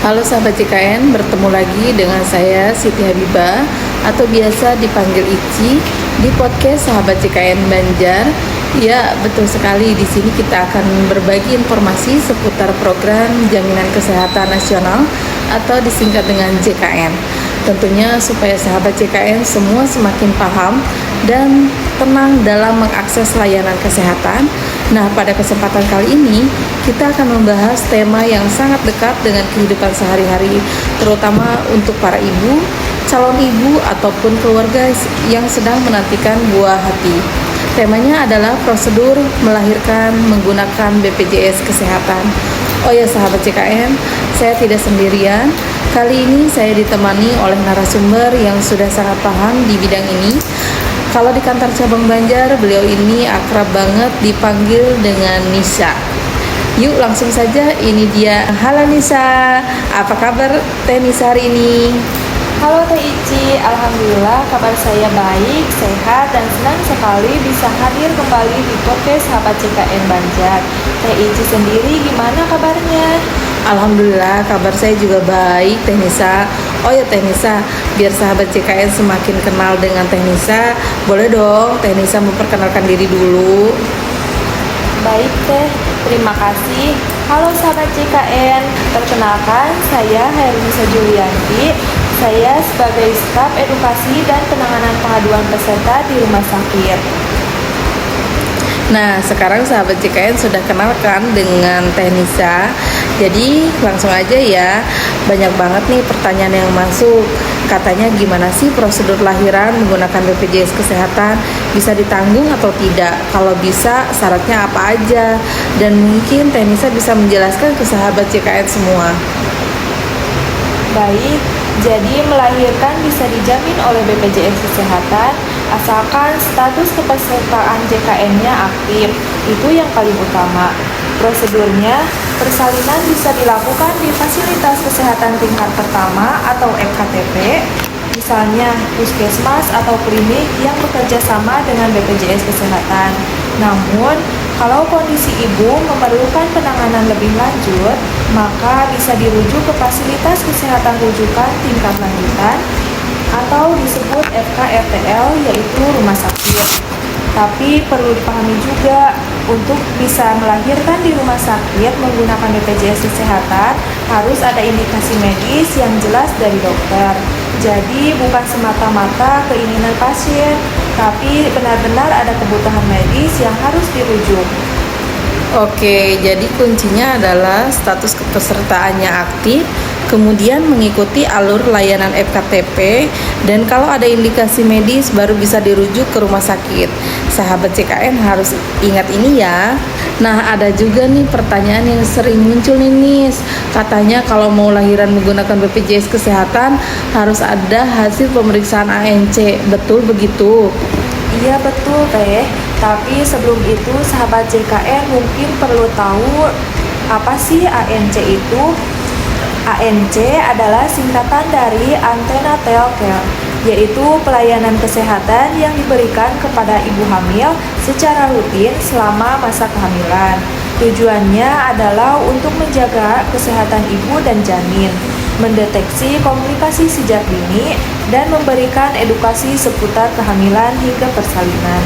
Halo sahabat JKN, bertemu lagi dengan saya Siti Habibah atau biasa dipanggil Ici di podcast Sahabat JKN Banjar. Ya, betul sekali, di sini kita akan berbagi informasi seputar program Jaminan Kesehatan Nasional atau disingkat dengan JKN. Tentunya supaya sahabat JKN semua semakin paham dan tenang dalam mengakses layanan kesehatan. Nah, pada kesempatan kali ini kita akan membahas tema yang sangat dekat dengan kehidupan sehari-hari, terutama untuk para ibu, calon ibu ataupun keluarga yang sedang menantikan buah hati. Temanya adalah prosedur melahirkan menggunakan BPJS Kesehatan. Oh ya sahabat JKN, saya tidak sendirian. Kali ini saya ditemani oleh narasumber yang sudah sangat paham di bidang ini. Kalau di kantor cabang Banjar, beliau ini akrab banget dipanggil dengan Nisa. Yuk langsung saja, ini dia. Halo Nisa, apa kabar Teh Nisa hari ini? Halo Teh Ici, Alhamdulillah kabar saya baik, sehat, dan senang sekali bisa hadir kembali di podcast Sahabat JKN Banjar. Teh Ici sendiri gimana kabarnya? Alhamdulillah kabar saya juga baik Teh Nisa. Oh ya Teh Nisa, biar sahabat JKN semakin kenal dengan Teh Nisa, boleh dong Teh Nisa memperkenalkan diri dulu. Baik Teh, terima kasih. Halo sahabat JKN, perkenalkan saya Herunisa Julianti. Saya sebagai staf edukasi dan penanganan pengaduan peserta di rumah sakit. Nah, sekarang sahabat JKN sudah kenalkan dengan Teh Nisa. Jadi langsung aja ya, banyak banget nih pertanyaan yang masuk. Katanya gimana sih prosedur lahiran menggunakan BPJS Kesehatan, bisa ditanggung atau tidak? Kalau bisa, syaratnya apa aja? Dan mungkin Teh Nisa bisa menjelaskan ke sahabat JKN semua. Baik, jadi melahirkan bisa dijamin oleh BPJS Kesehatan asalkan status kepesertaan JKN-nya aktif. Itu yang paling utama. Prosedurnya, persalinan bisa dilakukan di fasilitas kesehatan tingkat pertama atau FKTP, misalnya puskesmas atau klinik yang bekerja sama dengan BPJS Kesehatan. Namun, kalau kondisi ibu memerlukan penanganan lebih lanjut, maka bisa dirujuk ke fasilitas kesehatan rujukan tingkat lanjutan atau disebut FKRTL, yaitu rumah sakit. Tapi perlu dipahami juga, untuk bisa melahirkan di rumah sakit menggunakan BPJS Kesehatan harus ada indikasi medis yang jelas dari dokter. Jadi bukan semata-mata keinginan pasien, tapi benar-benar ada kebutuhan medis yang harus dirujuk. Oke, jadi kuncinya adalah status kepesertaannya aktif, kemudian mengikuti alur layanan FKTP, dan kalau ada indikasi medis baru bisa dirujuk ke rumah sakit. Sahabat JKN harus ingat ini ya. Nah, ada juga nih pertanyaan yang sering muncul nih Nis. Katanya kalau mau lahiran menggunakan BPJS Kesehatan harus ada hasil pemeriksaan ANC. Betul begitu? Iya betul Teh, tapi sebelum itu sahabat JKN mungkin perlu tahu apa sih ANC itu. ANC adalah singkatan dari Antenatal Care, yaitu pelayanan kesehatan yang diberikan kepada ibu hamil secara rutin selama masa kehamilan. Tujuannya adalah untuk menjaga kesehatan ibu dan janin, mendeteksi komplikasi sejak dini, dan memberikan edukasi seputar kehamilan hingga persalinan.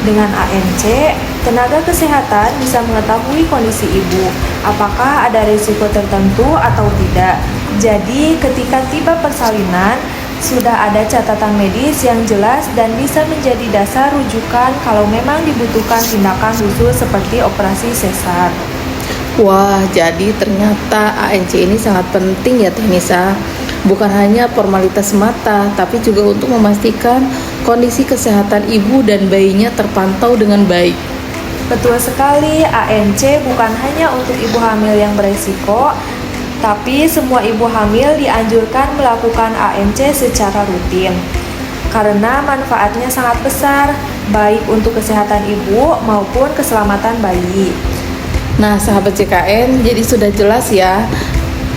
Dengan ANC, tenaga kesehatan bisa mengetahui kondisi ibu, apakah ada risiko tertentu atau tidak. Jadi, ketika tiba persalinan, sudah ada catatan medis yang jelas dan bisa menjadi dasar rujukan kalau memang dibutuhkan tindakan khusus seperti operasi sesar. Wah, jadi ternyata ANC ini sangat penting ya Teh Nisa. Bukan hanya formalitas semata, tapi juga untuk memastikan kondisi kesehatan ibu dan bayinya terpantau dengan baik. Betul sekali, ANC bukan hanya untuk ibu hamil yang beresiko, tapi semua ibu hamil dianjurkan melakukan ANC secara rutin. Karena manfaatnya sangat besar, baik untuk kesehatan ibu maupun keselamatan bayi. Nah, sahabat JKN, jadi sudah jelas ya,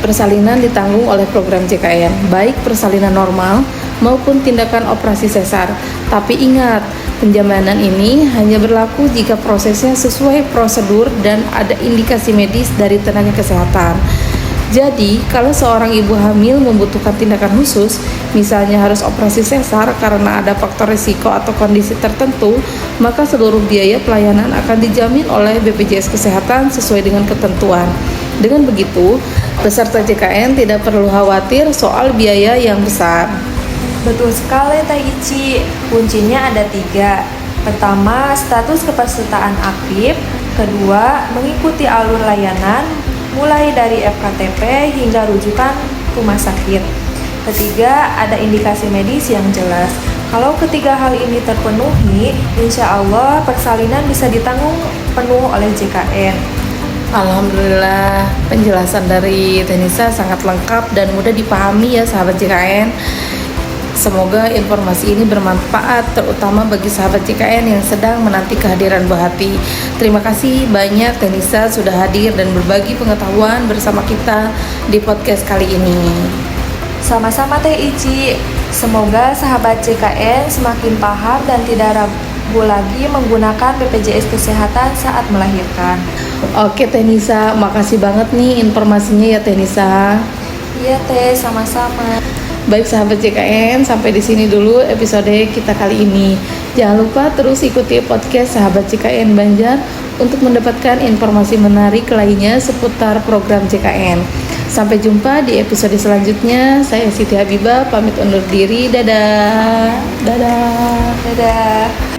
persalinan ditanggung oleh program JKN, baik persalinan normal maupun tindakan operasi sesar. Tapi ingat, penjaminan ini hanya berlaku jika prosesnya sesuai prosedur dan ada indikasi medis dari tenaga kesehatan. Jadi, kalau seorang ibu hamil membutuhkan tindakan khusus, misalnya harus operasi sesar karena ada faktor risiko atau kondisi tertentu, maka seluruh biaya pelayanan akan dijamin oleh BPJS Kesehatan sesuai dengan ketentuan. Dengan begitu, peserta JKN tidak perlu khawatir soal biaya yang besar. Betul sekali Teh Ici, kuncinya ada 3. Pertama, status kepesertaan aktif. Kedua, mengikuti alur layanan mulai dari FKTP hingga rujukan rumah sakit. Ketiga, ada indikasi medis yang jelas. Kalau ketiga hal ini terpenuhi, insya Allah persalinan bisa ditanggung penuh oleh JKN. Alhamdulillah, penjelasan dari Tenisa sangat lengkap dan mudah dipahami ya sahabat JKN. Semoga informasi ini bermanfaat terutama bagi sahabat JKN yang sedang menanti kehadiran Bu Hati. Terima kasih banyak Tenisa sudah hadir dan berbagi pengetahuan bersama kita di podcast kali ini. Sama-sama Teh Ici, semoga sahabat JKN semakin paham dan tidak ragu lagi menggunakan BPJS Kesehatan saat melahirkan. Oke Tenisa, makasih banget nih informasinya ya Tenisa. Iya Teh, sama-sama. Baik sahabat JKN, sampai di sini dulu episode kita kali ini. Jangan lupa terus ikuti podcast sahabat JKN Banjar untuk mendapatkan informasi menarik lainnya seputar program JKN. Sampai jumpa di episode selanjutnya. Saya Siti Habibah pamit undur diri. Dadah. Dadah. Dadah.